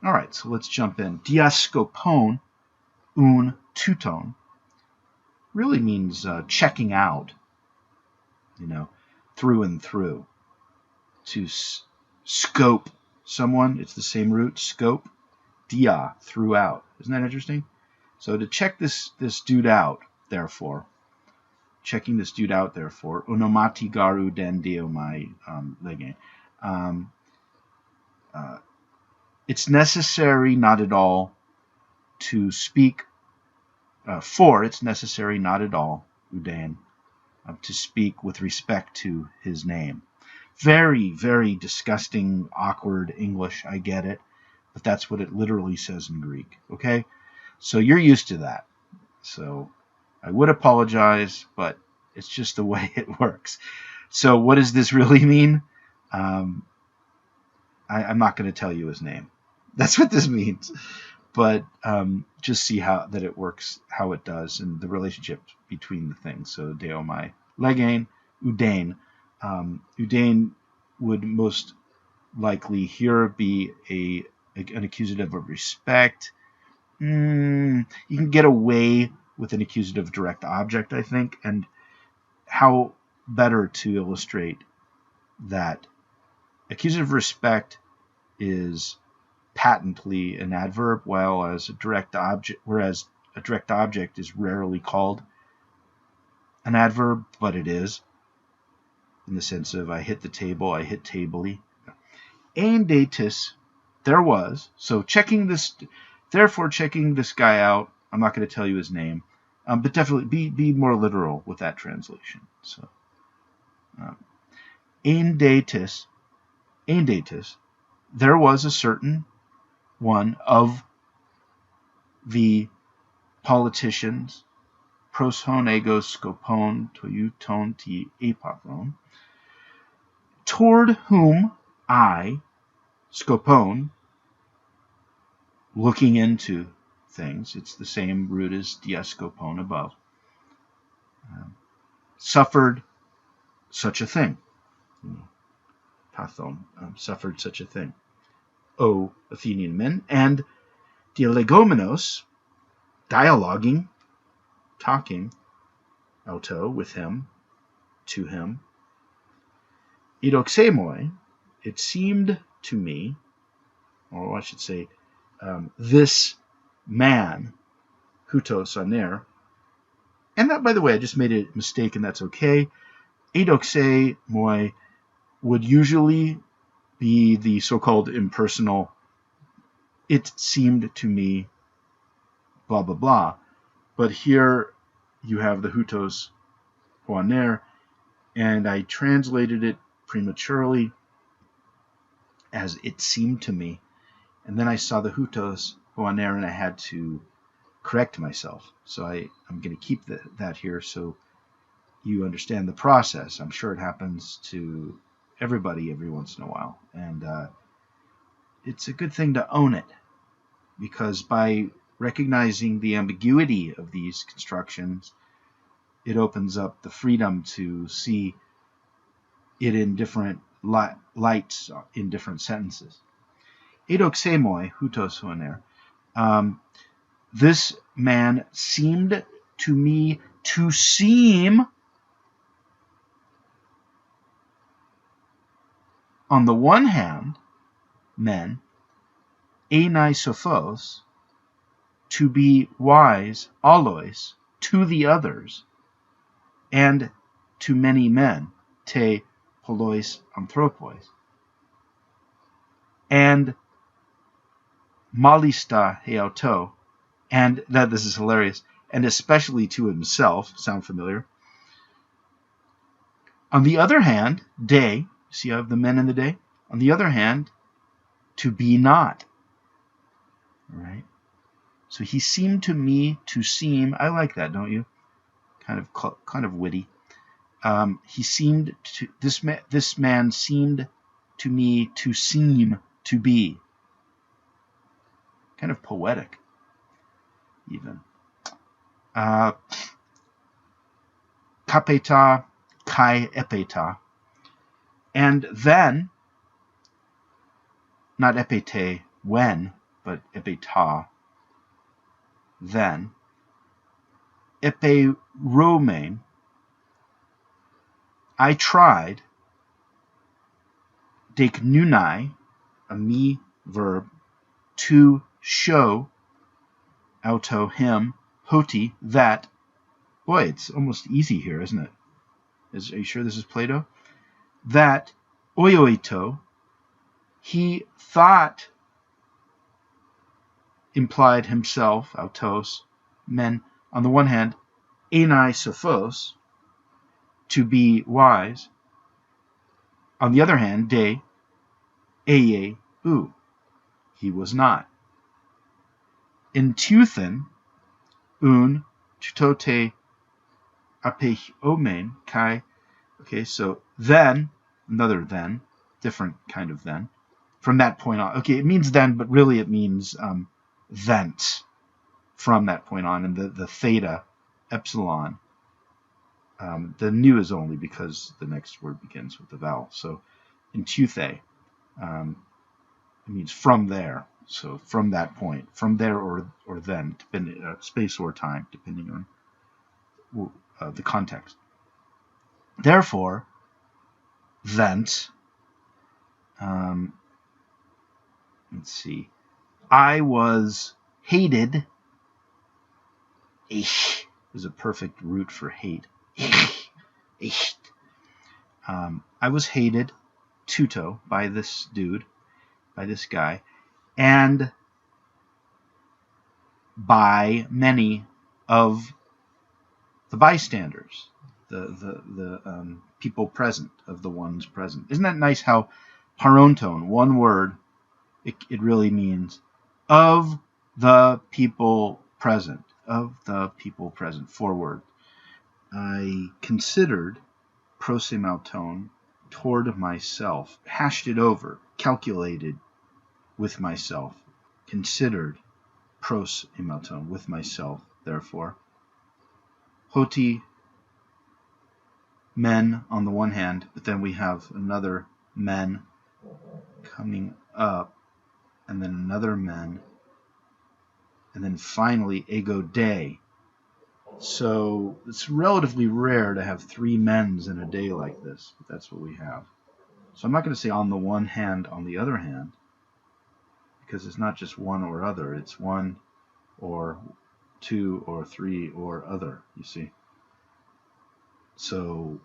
All right, so let's jump in. Diaskopon un tuton really means checking out, through and through. To scope someone, it's the same root, scope, dia, throughout. Isn't that interesting? So to check this dude out, therefore, onomati garu den diomai lege. It's necessary not at all to speak, it's necessary not at all, udain, to speak with respect to his name. Very, very disgusting, awkward English, I get it, but that's what it literally says in Greek, okay? So you're used to that. So I would apologize, but it's just the way it works. So what does this really mean? I'm not going to tell you his name. That's what this means. But just see how that it works, how it does, and the relationship between the things. So deomai legain, udain. Udain would most likely here be an accusative of respect. You can get away with an accusative direct object, I think, and how better to illustrate that accusative respect is patently an adverb, whereas a direct object is rarely called an adverb, but it is, in the sense of I hit the table, I hit tably. Ein datus, there was. So checking this guy out. I'm not going to tell you his name, but definitely be more literal with that translation. So ein datus, there was a certain one of the politicians, pros hon ego scopon toiuton ti epathon, toward whom I, scopon, looking into things, it's the same root as diaskopon above, suffered such a thing. Pathon, suffered such a thing. O Athenian men, and dialegomenos, dialoguing, talking, auto, with him, to him, idoxemoi, it seemed to me, or I should say, this man, hutos aner, and that, by the way, I just made a mistake, and that's okay. Idoxemoi would usually be the so-called impersonal, it seemed to me, blah, blah, blah. But here you have the hutos hoaner, and I translated it prematurely as it seemed to me. And then I saw the hutos hoaner, and I had to correct myself. So I'm going to keep that here so you understand the process. I'm sure it happens to everybody every once in a while. And it's a good thing to own it, because by recognizing the ambiguity of these constructions, it opens up the freedom to see it in different lights in different sentences. Edoxemoi, hutos hoaner. This man seemed to me to seem, on the one hand, men, enai sophos, to be wise, always, to the others, and to many men, te polois anthropois, and malista heauto, and that this is hilarious, and especially to himself. Sound familiar? On the other hand, day, see, I have the men in the day. On the other hand, to be not. All right. So he seemed to me to seem. I like that, don't you? Kind of witty. He seemed to this man seemed to me to seem to be. Kind of poetic, even. Kapeta kai epeta. And then, not epete, when, but epeta, then. Eperomein, I tried. Deknunai, a me verb, to show, auto, him, hoti, that. Boy, it's almost easy here, isn't it? Are you sure this is Plato? That oioito, he thought, implied himself, autos, men, on the one hand, enai sophos, to be wise. On the other hand, de, eye, u, he was not. In Teuthen, un, tutote, apeomen, kai. Okay, so then, another then, different kind of then. From that point on, okay, it means then, but really it means thence, from that point on. And the theta, epsilon, the nu is only because the next word begins with the vowel. So in Teuthe, it means from there. So from that point, from there or then, depending, space or time, depending on the context. Therefore, thence, let's see, I was hated. Ich is a perfect root for hate. Ich. I was hated, tuto, by this dude, by this guy, and by many of the bystanders, the people present, of the ones present. Isn't that nice how paronton, one word, it really means of the people present, forward. I considered prosimauton, toward myself, hashed it over, calculated with myself, considered prosimauton, with myself, therefore. Hoti, men on the one hand, but then we have another men coming up, and then another men, and then finally ego day. So it's relatively rare to have three men's in a day like this, but that's what we have. So I'm not going to say on the one hand, on the other hand, because it's not just one or other, it's one or two or three or other, you see. So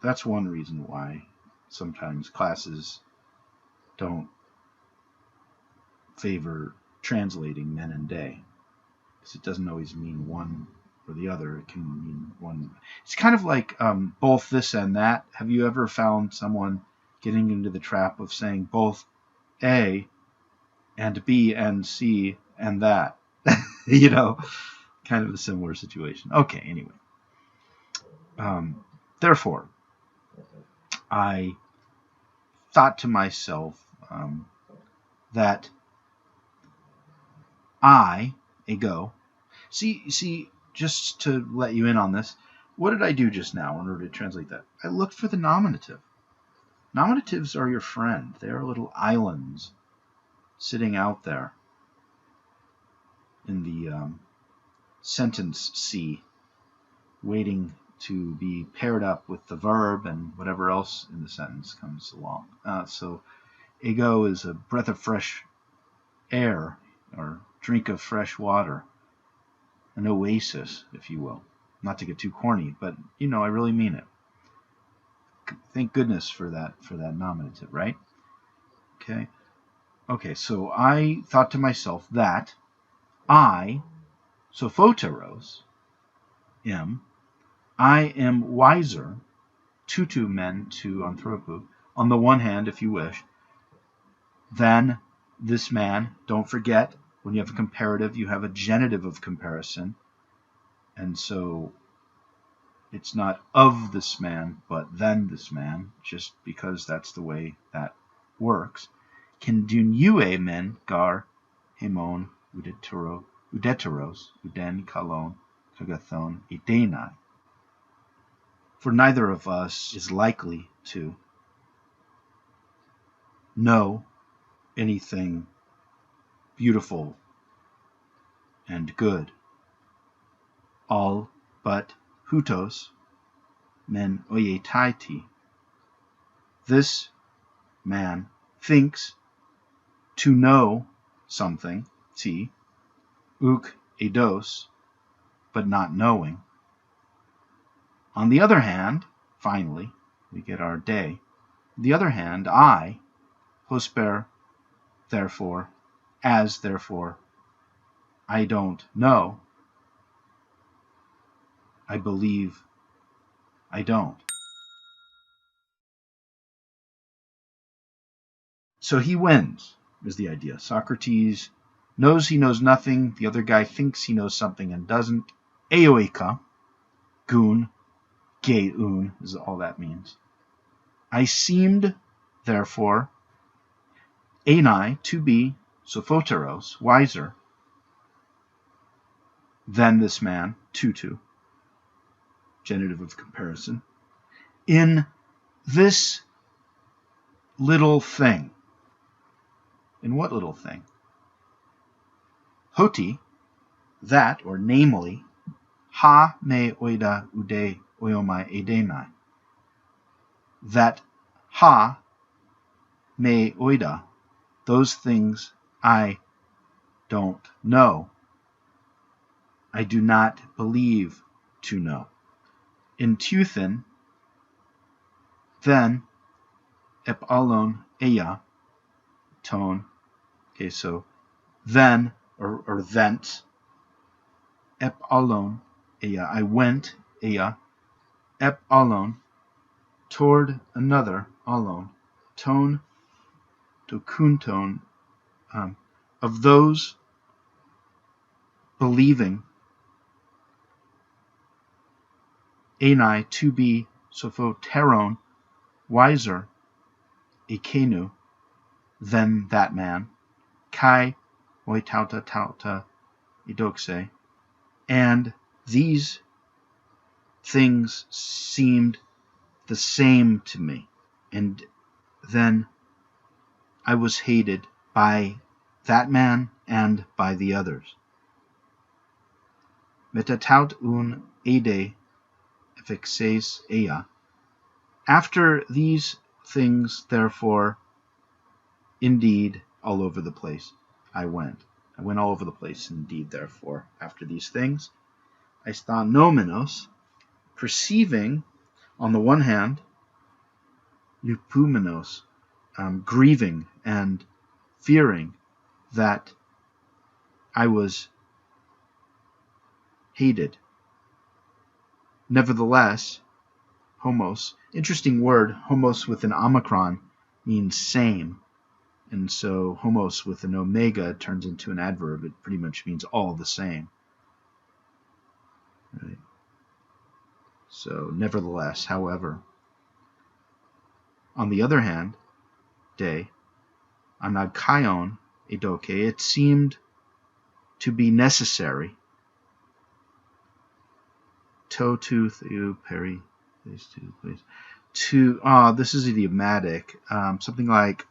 that's one reason why sometimes classes don't favor translating men and day, because it doesn't always mean one or the other. It can mean one. It's kind of like both this and that. Have you ever found someone getting into the trap of saying both A and B and C and that? You know, kind of a similar situation. Okay, anyway. Therefore, I thought to myself that I, ego, see, just to let you in on this, what did I do just now in order to translate that? I looked for the nominative. Nominatives are your friend. They are little islands sitting out there in the sentence sea, waiting to be paired up with the verb and whatever else in the sentence comes along. So ego is a breath of fresh air, or drink of fresh water, an oasis, if you will. Not to get too corny, but I really mean it. Thank goodness for that nominative, right? Okay, so I thought to myself that I, sophoteros, I am wiser, tutu men to anthropu, on the one hand, if you wish, than this man. Don't forget, when you have a comparative, you have a genitive of comparison. And so it's not of this man, but than this man, just because that's the way that works. Can dunue men gar hemon udetoros, uden kalon, kagathon, edenai. For neither of us is likely to know anything beautiful and good. All but hutos men oietaiti. This man thinks to know something, ti, uk eidos, but not knowing. On the other hand, finally, we get our day. On the other hand, I, hosper, therefore, as therefore, I don't know, I believe I don't. So he wins, is the idea. Socrates knows he knows nothing. The other guy thinks he knows something and doesn't. Eoika, gun, geun, is all that means. I seemed, therefore, enai, to be, sophoteros, wiser than this man, tutu, genitive of comparison, in this little thing. In what little thing? Hoti, that, or namely, ha me oida ude oiomai edenai. That ha me oida, those things I don't know. I do not believe to know. In Teuthin, then, ep alon eia, tone, okay, so then, or thence, ep alon eia, I went, eia, ep alon, toward another, alon, tone, to kunton, of those believing, enai, to be, sophoteron, wiser, ekenu, than that man, kai, oitauta tauta, idoxe, and these things seemed the same to me, and then I was hated by that man and by the others. Metataut un ede effexes ea. After these things, therefore, indeed, all over the place I went. I went all over the place, indeed, therefore, after these things. I sta nomenos, perceiving, on the one hand, lupumenos, grieving and fearing that I was hated. Nevertheless, homos, interesting word, homos with an omicron means same. And so homos with an omega turns into an adverb. It pretty much means all the same. Right? So nevertheless, however. On the other hand, de, anagkaion edoke, it seemed to be necessary. To theou peri, these two, please. To this is idiomatic. Something like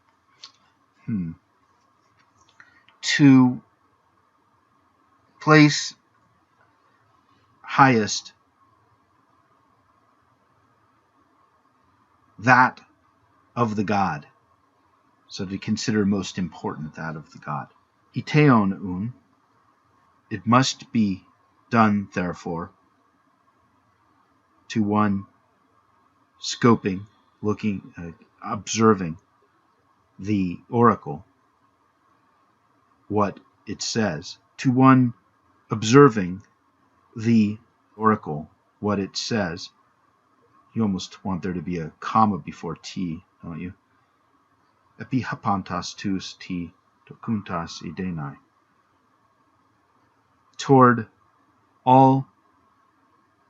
to place highest that of the God. So to consider most important that of the God. Iteon un, it must be done, therefore, to one scoping, looking, observing the oracle, what it says. To one observing the oracle, what it says. You almost want there to be a comma before T, don't you? Epihapantas tus T tokuntas idenai. Toward all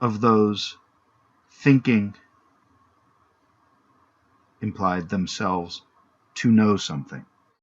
of those thinking implied themselves to know something.